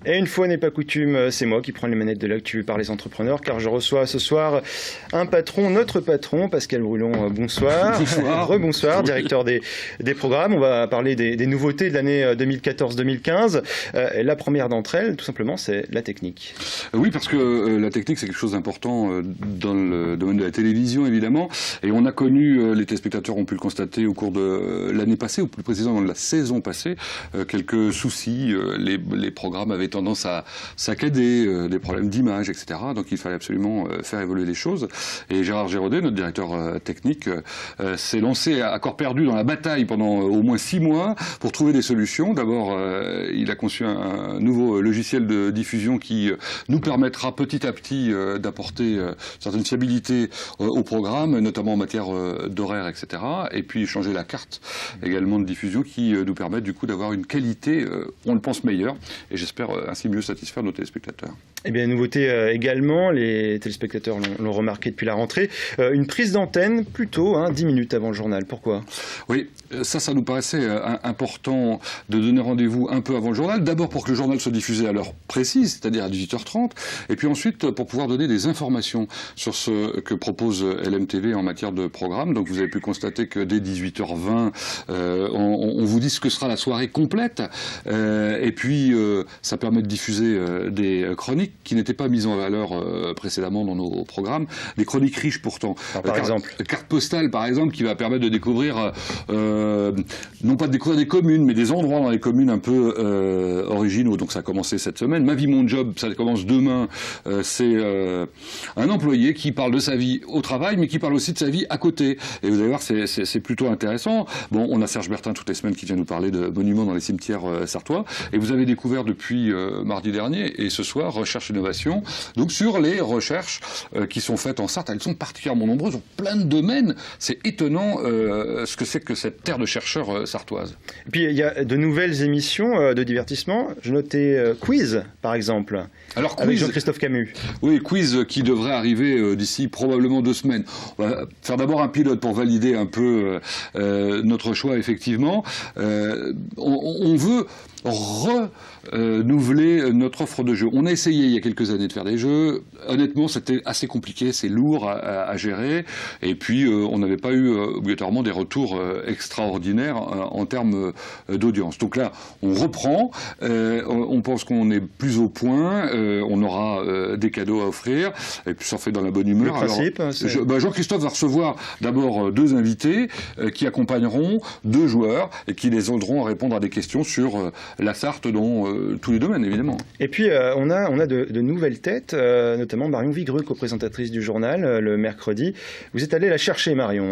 Et une fois n'est pas coutume, c'est moi qui prends les manettes de l'actu par les entrepreneurs, car je reçois ce soir un patron, notre patron, Pascal Brulon. Bonsoir. Bonsoir. Rebonsoir, directeur des programmes. On va parler des nouveautés de l'année 2014-2015. La première d'entre elles, tout simplement, c'est la technique. Oui, parce que la technique, c'est quelque chose d'important dans le domaine de la télévision, évidemment. Et on a connu, les téléspectateurs ont pu le constater au cours de l'année passée, ou plus précisément de la saison passée, quelques soucis. Les programmes avaient tendance à saccader, des problèmes d'image, etc. Donc il fallait absolument faire évoluer les choses. Et Gérard Giraudet, notre directeur technique, s'est lancé à corps perdu dans la bataille pendant au moins 6 mois pour trouver des solutions. D'abord, il a conçu un nouveau logiciel de diffusion qui nous permettra petit à petit d'apporter certaines fiabilités au programme, notamment en matière d'horaire, etc. Et puis changer la carte également de diffusion qui nous permet du coup d'avoir une qualité, on le pense, meilleure. Et j'espère ainsi mieux satisfaire nos téléspectateurs. Eh bien, nouveauté également, les téléspectateurs l'ont remarqué depuis la rentrée, une prise d'antenne plutôt 10 minutes avant le journal. Pourquoi ? Oui, ça nous paraissait important de donner rendez-vous un peu avant le journal. D'abord pour que le journal soit diffusé à l'heure précise, c'est-à-dire à 18h30, et puis ensuite pour pouvoir donner des informations sur ce que propose LMTV en matière de programme. Donc vous avez pu constater que dès 18h20, on vous dit ce que sera la soirée complète, et puis ça permet de diffuser des chroniques qui n'étaient pas mises en valeur précédemment dans nos programmes, des chroniques riches pourtant. Par exemple, carte postale par exemple, qui va permettre de découvrir, non pas de découvrir des communes, mais des endroits dans les communes un peu originaux. Donc ça a commencé cette semaine. Ma vie, mon job, ça commence demain. C'est un employé qui parle de sa vie au travail, mais qui parle aussi de sa vie à côté. Et vous allez voir, c'est plutôt intéressant. Bon, on a Serge Bertin toutes les semaines qui vient nous parler de monuments dans les cimetières sartois. Et vous avez découvert depuis mardi dernier, et ce soir, Recherche Innovation, donc sur les recherches qui sont faites en Sarthe. Elles sont particulièrement nombreuses, dans plein de domaines. C'est étonnant ce que c'est que cette terre de chercheurs sartoise. Et puis il y a de nouvelles émissions de divertissement. Je notais Quiz, par exemple, alors, avec Quiz, Jean-Christophe Camus. Oui, Quiz qui devrait arriver d'ici probablement 2 semaines. On va faire d'abord un pilote pour valider un peu notre choix, effectivement. On veut renouveler notre offre de jeux. On a essayé il y a quelques années de faire des jeux. Honnêtement, c'était assez compliqué, c'est lourd à gérer. Et puis, on n'avait pas eu obligatoirement des retours extraordinaires en termes d'audience. Donc là, on reprend. On pense qu'on est plus au point. On aura des cadeaux à offrir. Et puis, ça fait dans la bonne humeur. Le principe, Jean-Christophe va recevoir d'abord 2 invités qui accompagneront 2 joueurs et qui les aideront à répondre à des questions sur la Sarthe dans tous les domaines, évidemment. Et puis, on a de nouvelles têtes, notamment Marion Vigreux, co-présentatrice du journal, le mercredi. Vous êtes allé la chercher, Marion.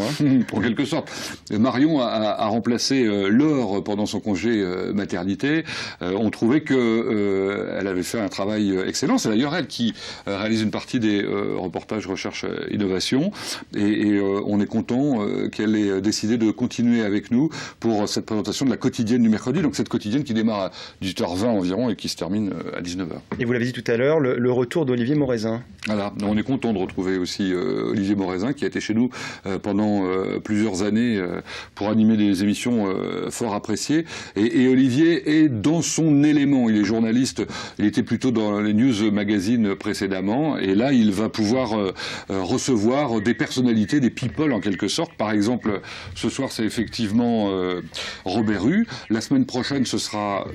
En quelque sorte. Marion a remplacé Laure pendant son congé maternité. On trouvait qu'elle avait fait un travail excellent. C'est d'ailleurs elle qui réalise une partie des reportages recherche innovation. Et on est content qu'elle ait décidé de continuer avec nous pour cette présentation de la quotidienne du mercredi. Donc cette quotidienne qui démarre à 18h20 environ et qui se termine à 19h. Et vous l'avez dit tout à l'heure, le retour d'Olivier Moraisin. Voilà, on est content de retrouver aussi Olivier Moraisin qui a été chez nous pendant plusieurs années pour animer des émissions fort appréciées. Et Olivier est dans son élément. Il est journaliste, il était plutôt dans les news magazines précédemment. Et là, il va pouvoir recevoir des personnalités, des people en quelque sorte. Par exemple, ce soir, c'est effectivement Robert Rue. La semaine prochaine, ce sera...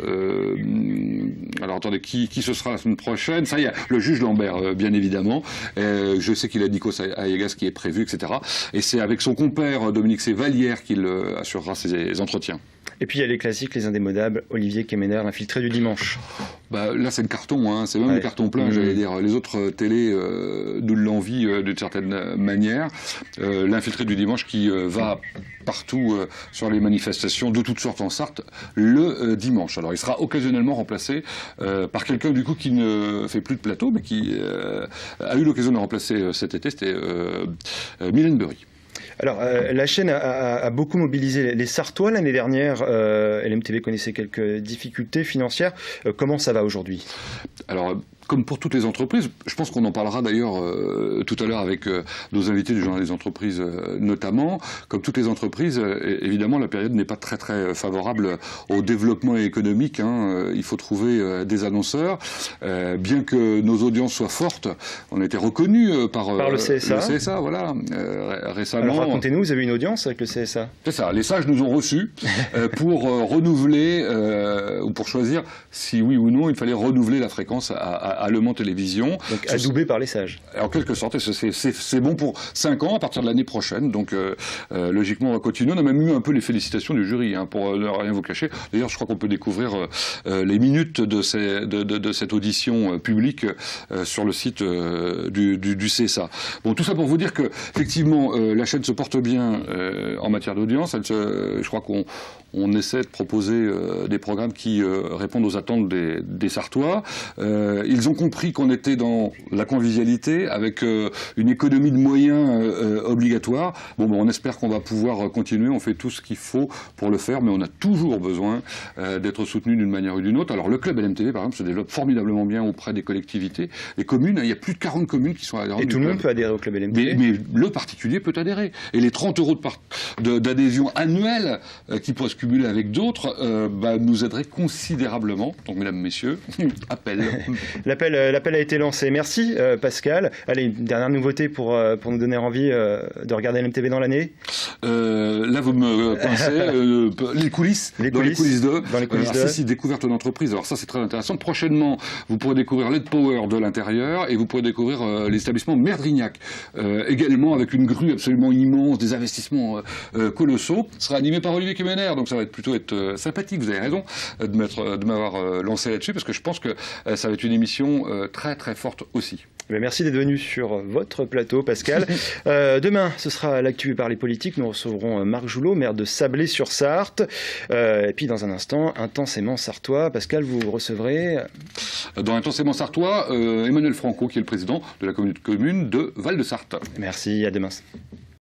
alors attendez, qui ce sera la semaine prochaine? Ça y est, le juge Lambert, bien évidemment. Je sais qu'il a Nikos Ayagas qui est prévu, etc. Et c'est avec son compère Dominique Sévalière qu'il assurera ses entretiens. Et puis il y a les classiques, les indémodables, Olivier Kemener, l'infiltré du dimanche. Bah, là c'est le carton, hein. C'est même le carton plein, j'allais dire. Les autres télés nous l'envient d'une certaine manière. L'infiltré du dimanche qui va partout sur les manifestations de toutes sortes en Sarthe le dimanche. Alors il sera occasionnellement remplacé par quelqu'un du coup qui ne fait plus de plateau, mais qui a eu l'occasion de le remplacer cet été, c'était Mylène Bery. Alors, la chaîne a beaucoup mobilisé les Sartois l'année dernière. LMTV connaissait quelques difficultés financières. Comment ça va aujourd'hui? Alors, comme pour toutes les entreprises, je pense qu'on en parlera d'ailleurs tout à l'heure avec nos invités du Journal des entreprises notamment. Comme toutes les entreprises, évidemment, la période n'est pas très très favorable au développement économique. Il faut trouver des annonceurs. Bien que nos audiences soient fortes, on a été reconnus par le CSA. Le CSA, voilà, récemment. Alors racontez-nous, vous avez une audience avec le CSA? C'est ça, les sages nous ont reçus pour renouveler, ou pour choisir si oui ou non il fallait renouveler la fréquence à Le Mans Télévision. Donc adoubé par les sages. En quelque sorte, c'est bon pour 5 ans à partir de l'année prochaine. Donc logiquement, on va continuer. On a même eu un peu les félicitations du jury, pour ne rien vous cacher. D'ailleurs, je crois qu'on peut découvrir les minutes de cette audition publique sur le site du CSA. Bon, tout ça pour vous dire que effectivement, la chaîne se porte bien en matière d'audience. Je crois qu'on essaie de proposer des programmes qui répondent aux attentes des Sartois. Ils ont compris qu'on était dans la convivialité avec une économie de moyens obligatoire. Bon, on espère qu'on va pouvoir continuer. On fait tout ce qu'il faut pour le faire, mais on a toujours besoin d'être soutenu d'une manière ou d'une autre. Alors le club LMTV, par exemple, se développe formidablement bien auprès des collectivités, des communes. Il y a plus de 40 communes qui sont adhérentes. Et tout le monde peut adhérer au club LMTV. Mais le particulier peut adhérer. Et les 30 € d'adhésion annuelle qui pourraient se cumuler avec d'autres nous aideraient considérablement. Donc, mesdames, messieurs, appel. L'appel a été lancé. Merci Pascal. Allez, une dernière nouveauté pour nous donner envie de regarder LMTV dans l'année. Là, vous me pensez les coulisses. Dans les coulisses 2. Si, découverte d'entreprise. Alors ça, c'est très intéressant. Prochainement, vous pourrez découvrir LED Power de l'intérieur et vous pourrez découvrir l'établissement Merdrignac. Également avec une grue absolument immense, des investissements colossaux. Ce sera animé par Olivier Kemener, donc ça va plutôt être sympathique. Vous avez raison de m'avoir lancé là-dessus parce que je pense que ça va être une émission très très forte aussi. Merci d'être venu sur votre plateau, Pascal. Demain, ce sera l'actu par les politiques. Nous recevrons Marc Joulot, maire de Sablé-sur-Sarthe. Et puis, dans un instant, Intensément Sartois. Pascal, vous recevrez... Dans Intensément Sartois, Emmanuel Franco, qui est le président de la communauté de communes de Val-de-Sarthe. Merci, à demain.